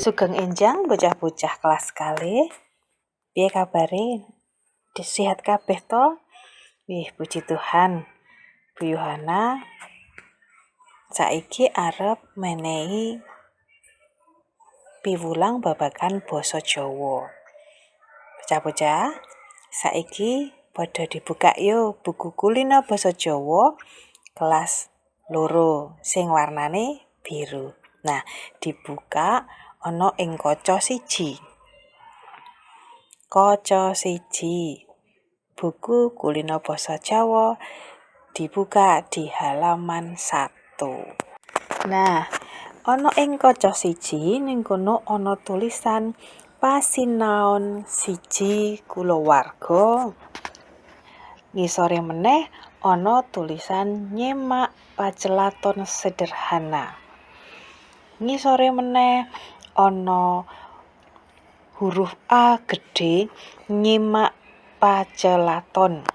Sugeng enjang bocah-bocah kelas kalih. Piye kabare? Sehat kabeh to? Wih, puji Tuhan. Bu Yohana saiki arep menehi piwulang babagan basa Jawa. Bocah-bocah, saiki padha dibuka yo buku kulino basa Jawa kelas 2 sing warnane biru. Nah, dibuka ana ing kaca 1. Kaca 1. Buku kulino basa Jawa dibuka di halaman 1. Nah, ana ing kaca 1 ning kono ana tulisan pasinaon 1 kulawarga. Ngisore meneh ana tulisan nyemak pacelaton sederhana. Ngisore meneh ana huruf A gede nyimak pacelaton.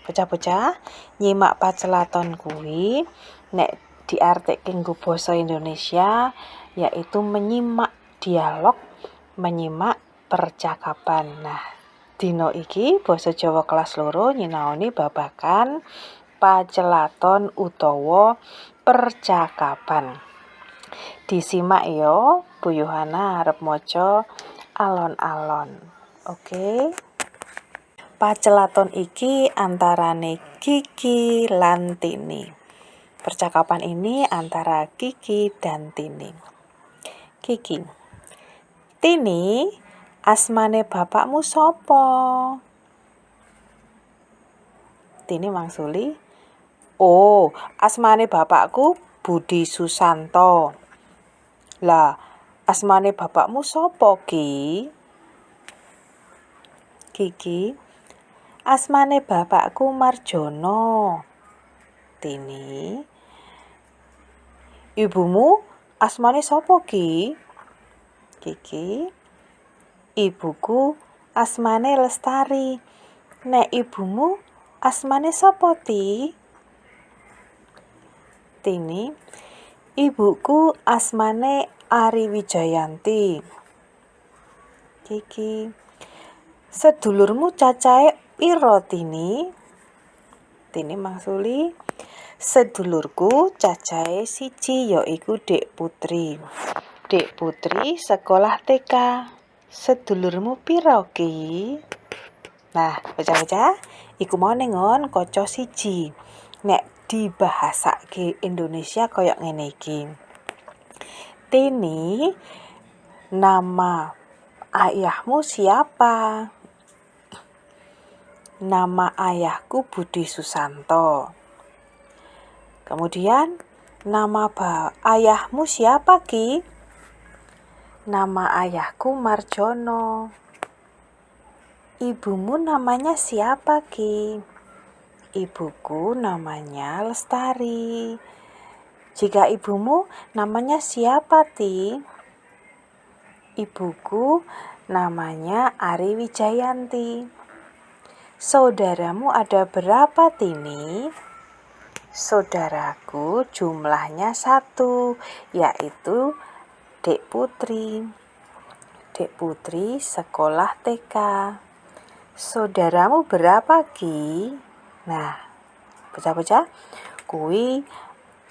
Bocah-bocah, nyimak pacelaton kuwi nek diartekke nggo basa Indonesia yaitu menyimak dialog, menyimak percakapan. Nah, dina iki basa Jawa kelas 2 nyinaoni babagan pacelaton utawa percakapan. Disimak ya, Bu Yohana arep maca alon-alon. Oke. Pacelaton iki antarane Kiki lan Tini. Percakapan ini antara Kiki dan Tini. Kiki. Tini, asmane bapakmu sapa? Tini mangsuli, "Oh, asmane bapakku Budi Susanto." Lah, asmane bapakmu sapa, Ki? Kiki, asmane bapakku Marjono. Tini, ibumu asmane sapa, Ki? Kiki, ibuku asmane Lestari. Nek ibumu asmane sapa, Ti? Tini, ibuku asmane Ari Wijayanti. Kiki, sedulurmu cacahe pira, Tini? Tini mangsuli, sedulurku cacahe 1 yaiku Dek Putri. Dek Putri sekolah TK. Sedulurmu pira, Ki? Nah, bocah-bocah, iku mau nengon kaca 1. Nek dibahasake Indonesia kaya ngene iki. Tini, nama ayahmu siapa? Nama ayahku Budi Susanto. Kemudian, nama ayahmu siapa, Ki? Nama ayahku Marjono. Ibumu namanya siapa, Ki? Ibuku namanya Lestari. Jika ibumu namanya siapa, Ti? Ibuku namanya Ari Wijayanti. Saudaramu ada berapa, Tini? Saudaraku jumlahnya 1, yaitu Dek Putri. Dek Putri sekolah TK. Saudaramu berapa, Ki? Nah, bocah-bocah, kuwi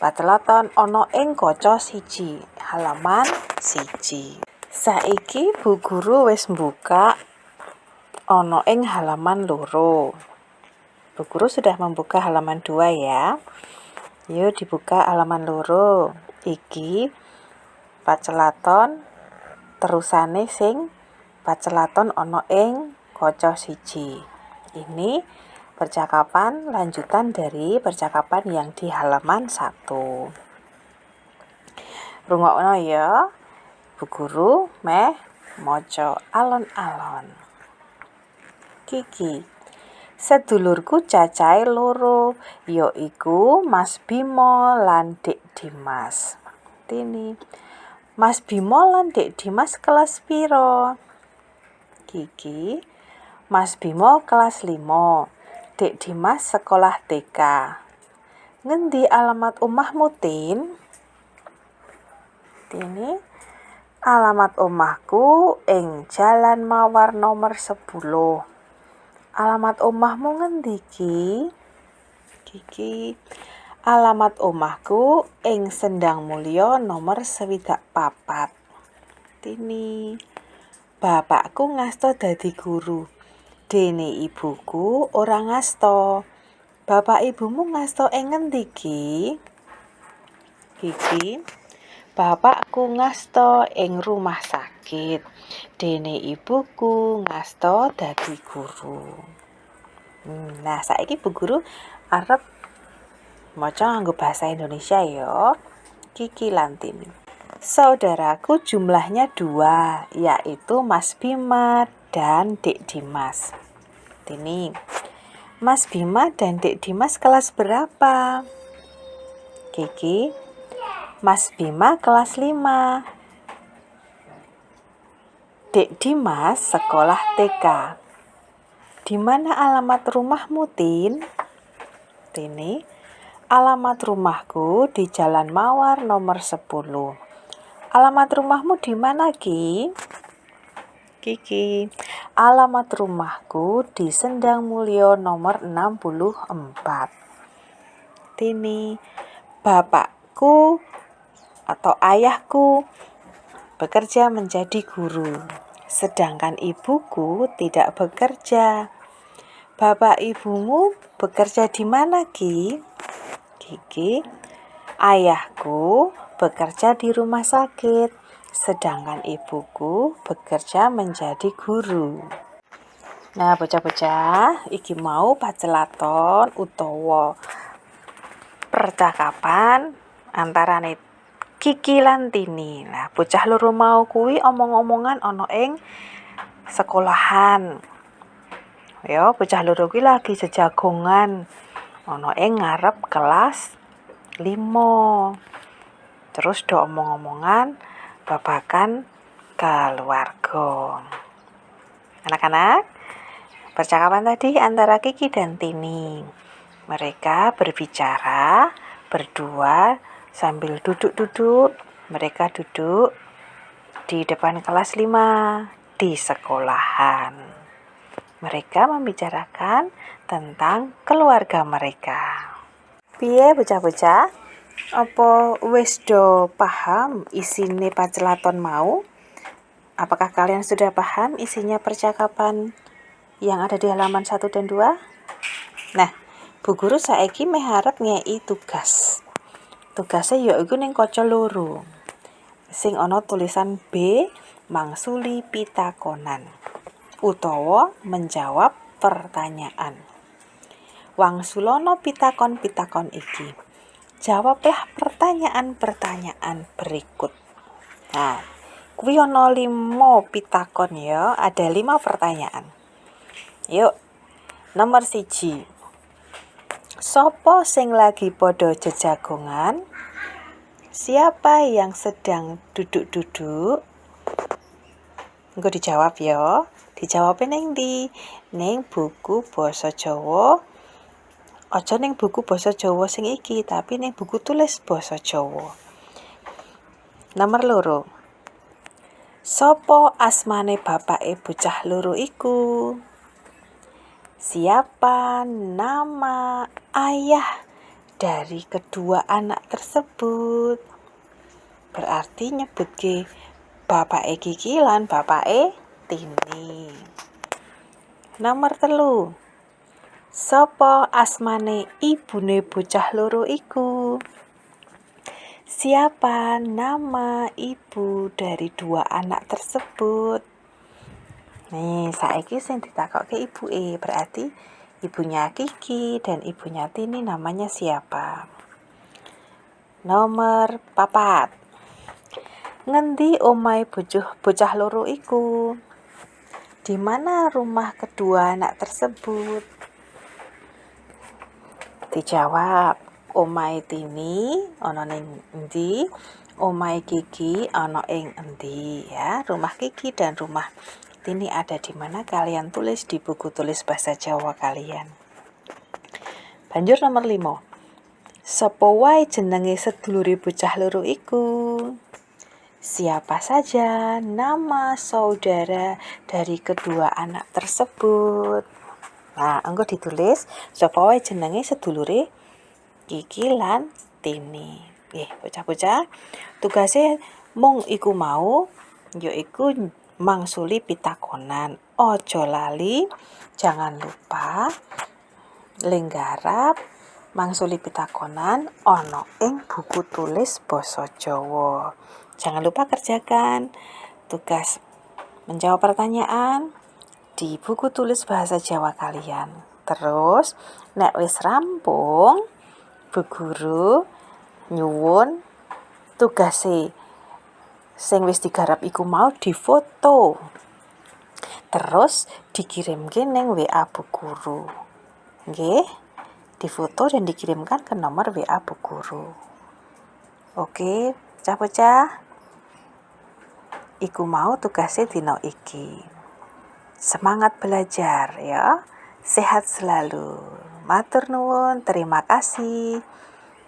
pacelaton ana ing kaca 1, halaman 1. Saiki Bu Guru wis mbuka ana ing halaman 2. Bu Guru sudah membuka halaman 2 ya. Yuk dibuka halaman 2. Iki pacelaton terusane sing pacelaton ana ing kaca 1. Ini percakapan lanjutan dari percakapan yang di halaman 1. Rungokno ya. Bu Guru meh maca alon-alon. Kiki, sedulurku cacahe 2, yaiku Mas Bimo lan Dek Dimas. Tini, Mas Bimo lan Dek Dimas kelas pira? Kiki, Mas Bimo kelas 5. Dek Dimas sekolah TK. Ngendi alamat omahmu, Tin? Tini, Alamat omahku ing Jalan Mawar nomor 10. Alamat omahmu ngendi Ki? Kiki. Alamat omahku ing Sendang Mulya nomor 24. Tini. Bapakku ngasta dadi guru. Dene ibuku ora ngasta. Bapak ibumu ngasta ing ngendi Ki? Kiki. Bapakku ngasta ing rumah sakit. Dene ibuku ngasta dadi guru. Nah, saiki Bu Guru arep maca nganggo bahasa Indonesia ya. Kiki lan Tini. Saudaraku jumlahnya 2, yaitu Mas Bima dan Dek Dimas. Tini. Mas Bima dan Dek Dimas kelas berapa? Kiki. Mas Bima kelas 5. Dek Dimas sekolah TK. Di mana alamat rumahmu, Tin? Tini. Alamat rumahku di Jalan Mawar nomor 10. Alamat rumahmu di mana, Ki? Kiki. Alamat rumahku di Sendang Mulya nomor 64. Tini. Bapakku atau ayahku bekerja menjadi guru, sedangkan ibuku tidak bekerja. Bapak ibumu bekerja di mana, Ki? Kiki. Ayahku bekerja di rumah sakit, sedangkan ibuku bekerja menjadi guru. Nah, bocah-bocah, iki mau pacelaton utawa percakapan antarane Kiki lan Tini. Nah, bocah loro mau kuwi omong-omongan ana ing sekolahan. Ya, bocah loro kuwi lagi jejagongan ana ing ngarep kelas 5. Terus do omong-omongan babagan keluarga. Anak-anak, percakapan tadi antara Kiki dan Tini. Mereka berbicara berdua sambil duduk-duduk. Mereka duduk di depan kelas 5 di sekolahan. Mereka membicarakan tentang keluarga mereka. Piye bocah-bocah? Apa wis do paham isine pacelaton mau? Apakah kalian sudah paham isinya percakapan yang ada di halaman 1 dan 2? Nah, Bu Guru saiki meh arep ngei tugas. Tugasnya yaiku ning kaca loro. Sing ana tulisan B mangsuli pitakonan utawa menjawab pertanyaan. Wangsulana pitakon-pitakon iki. Jawablah pertanyaan-pertanyaan berikut. Nah, kuwi ana 5 pitakon ya, ada 5 pertanyaan. Yuk, nomor 1. Sopo sing lagi podo jejagongan? Siapa yang sedang duduk-duduk? Engko dijawab ya. Dijawab ning ndi? Ning buku basa Jawa. Aja ning buku basa Jawa sing iki, tapi ning buku tulis basa Jawa. Nomor 2. Sopo asmane bapake bocah loro iku? Siapa nama ayah dari kedua anak tersebut? Berarti nyebutke bapake Kiki lan bapake Tini. Nomor 3. Sopo asmane ibune bocah loro iku? Siapa nama ibu dari 2 anak tersebut? Nih, saiki sing ditakokke ibuke, berarti ibunya Kiki dan ibunya Tini namanya siapa? Nomor 4. Ngendi omahe bocah loro iku? Di mana rumah kedua anak tersebut? Dijawab. Omahe Tini ana ning endi? Omahe Kiki ana ing endi? Ya, rumah Kiki dan rumah Tini ada di mana? Kalian tulis di buku tulis bahasa Jawa kalian. Banjur nomor 5. Sapa wae jenenge sedulure bocah loro iku? Siapa saja nama saudara dari kedua anak tersebut? Nah, engko ditulis sapa wae jenenge sedulure Kiki lan Tini. Bocah-bocah, tugase mung iku mau, yaiku mangsuli pitakonan. Ojo lali, jangan lupa lenggarap mangsuli pitakonan ana ing buku tulis basa Jawa. Jangan lupa kerjakan tugas menjawab pertanyaan di buku tulis bahasa Jawa kalian. Terus, nek wis rampung, Bu Guru nyuwun tugase sing wis digarap iku mau difoto. Terus dikirimke ning WA Bu Guru. Nggih, difoto dan dikirimkan ke nomor WA Bu Guru. Oke, bocah-bocah. Iku mau tugasnya dino iki. Semangat belajar ya. Sehat selalu. Matur nuwun, terima kasih.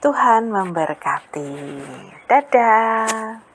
Tuhan memberkati. Dadah.